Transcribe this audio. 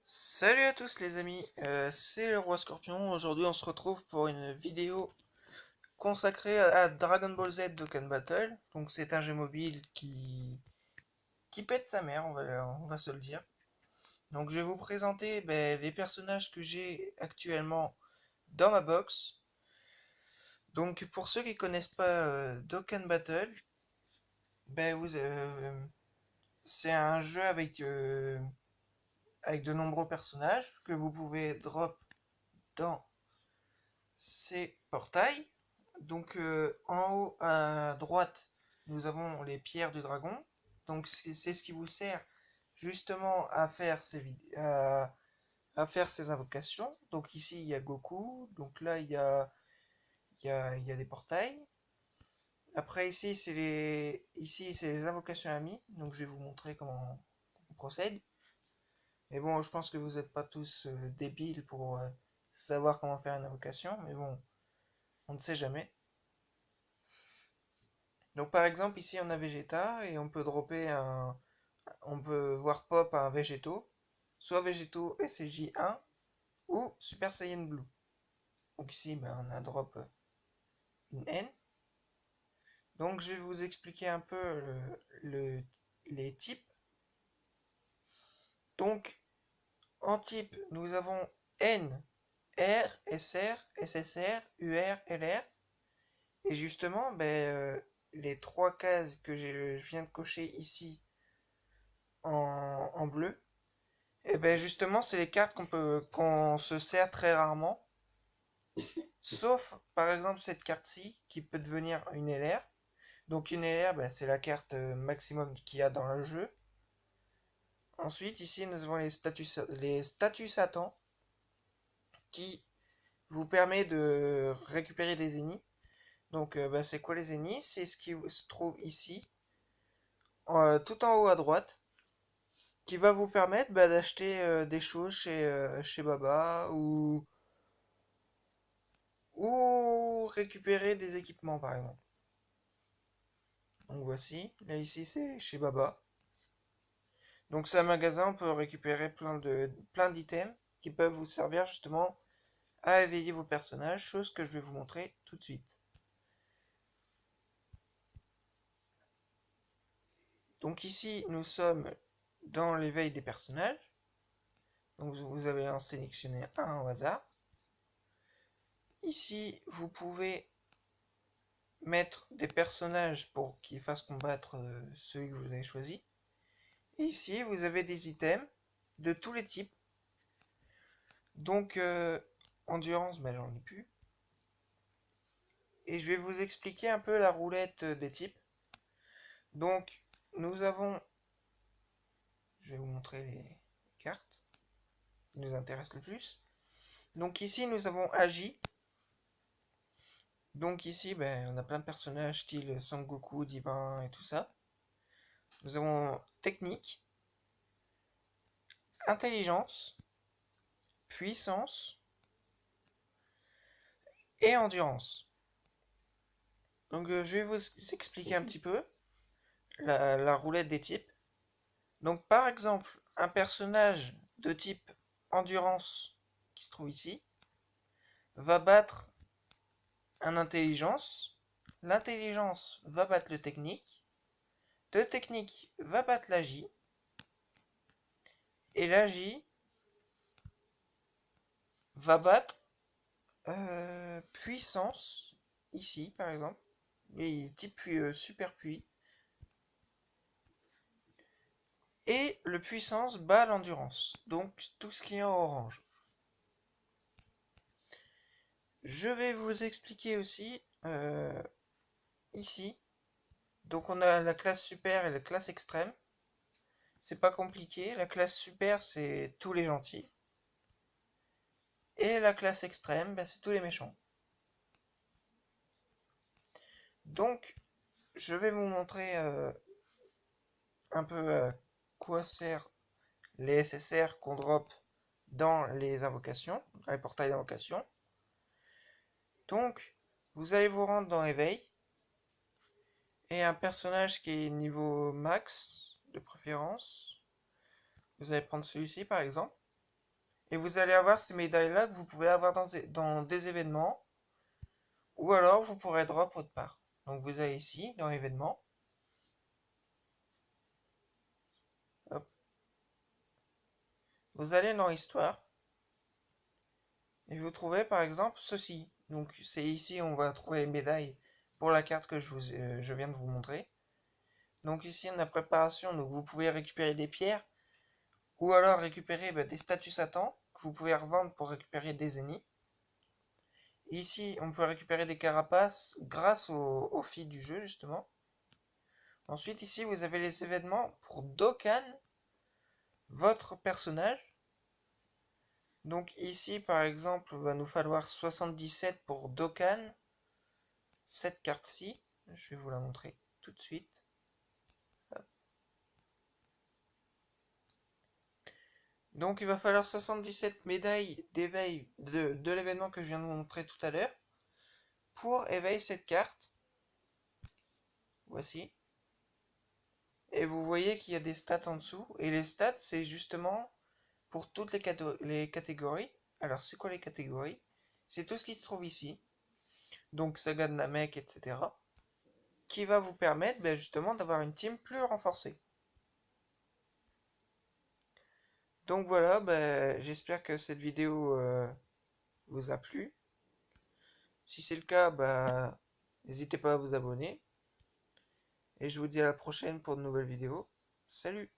Salut à tous les amis, c'est le Roi Scorpion. Aujourd'hui on se retrouve pour une vidéo consacrée à Dragon Ball Z Dokkan Battle. Donc c'est un jeu mobile qui pète sa mère, on va se le dire. Donc je vais vous présenter les personnages que j'ai actuellement dans ma box. Donc pour ceux qui connaissent pas Dokkan Battle, ben vous, c'est un jeu avec de nombreux personnages que vous pouvez drop dans ces portails. Donc en haut à droite, nous avons les pierres du dragon. Donc c'est ce qui vous sert justement à faire à faire ces invocations. Donc ici il y a Goku. Donc là il y a des portails. Après ici c'est les invocations amies. Donc je vais vous montrer comment on procède. Mais bon, je pense que vous n'êtes pas tous débiles pour savoir comment faire une invocation. Mais bon, on ne sait jamais. Donc par exemple ici on a Vegeta et on peut dropper on peut voir pop un Végéto, soit Végéto SJ1 ou Super Saiyan Blue. Donc ici on a drop une N. Donc je vais vous expliquer un peu les types. Donc en type nous avons N, R, SR, SSR, UR, LR. Et justement les trois cases que je viens de cocher ici en bleu. Et ben justement, c'est les cartes qu'on se sert très rarement. Sauf par exemple cette carte-ci qui peut devenir une LR. Donc une LR, c'est la carte maximum qu'il y a dans le jeu. Ensuite, ici, nous avons les statuts Satan qui vous permet de récupérer des ennemis. Donc c'est quoi les ennemis? C'est ce qui se trouve ici, tout en haut à droite, qui va vous permettre d'acheter des choses chez Baba ou récupérer des équipements par exemple. Donc voici, là ici c'est chez Baba. Donc c'est un magasin, on peut récupérer plein d'items qui peuvent vous servir justement à éveiller vos personnages, chose que je vais vous montrer tout de suite. Donc ici nous sommes dans l'éveil des personnages. Donc vous allez en sélectionner un au hasard. Ici vous pouvez mettre des personnages pour qu'ils fassent combattre celui que vous avez choisi. Et ici, vous avez des items de tous les types. Donc, endurance, j'en ai plus. Et je vais vous expliquer un peu la roulette des types. Donc, nous avons... Je vais vous montrer les cartes qui nous intéressent le plus. Donc ici, nous avons Agi. Donc ici, on a plein de personnages style Sangoku, Divin et tout ça. Nous avons Technique, Intelligence, Puissance et Endurance. Donc je vais vous expliquer un petit peu la roulette des types. Donc par exemple, un personnage de type endurance qui se trouve ici va battre un intelligence. L'intelligence va battre le technique. Le technique va battre l'agi. Et l'agi va battre puissance ici par exemple. Et type super puits. Et le puissance bat l'endurance. Donc tout ce qui est en orange. Je vais vous expliquer aussi ici. Donc on a la classe super et la classe extrême. C'est pas compliqué. La classe super, c'est tous les gentils. Et la classe extrême, c'est tous les méchants. Donc, je vais vous montrer un peu à quoi sert les SSR qu'on drop dans les invocations, dans les portails d'invocation. Donc, vous allez vous rendre dans éveil. Et un personnage qui est niveau max, de préférence. Vous allez prendre celui-ci par exemple. Et vous allez avoir ces médailles-là que vous pouvez avoir dans des événements. Ou alors vous pourrez drop autre part. Donc vous allez ici, dans événements. Hop. Vous allez dans histoire. Et vous trouvez par exemple ceci. Donc c'est ici on va trouver les médailles pour la carte que je viens de vous montrer. Donc ici on a préparation, donc vous pouvez récupérer des pierres. Ou alors récupérer des statues Satan que vous pouvez revendre pour récupérer des ennemis. Ici on peut récupérer des carapaces grâce aux filles du jeu justement. Ensuite ici vous avez les événements pour Dokkan, votre personnage. Donc ici par exemple il va nous falloir 77 pour Dokkan. Cette carte-ci, je vais vous la montrer tout de suite. Hop. Donc il va falloir 77 médailles d'éveil de l'événement que je viens de vous montrer tout à l'heure pour éveiller cette carte. Voici. Et vous voyez qu'il y a des stats en dessous. Et les stats, c'est justement pour toutes les catégories. Alors, c'est quoi les catégories? C'est tout ce qui se trouve ici. Donc, Saga de Namek, etc. Qui va vous permettre justement d'avoir une team plus renforcée. Donc voilà, j'espère que cette vidéo vous a plu. Si c'est le cas, n'hésitez pas à vous abonner. Et je vous dis à la prochaine pour de nouvelles vidéos. Salut!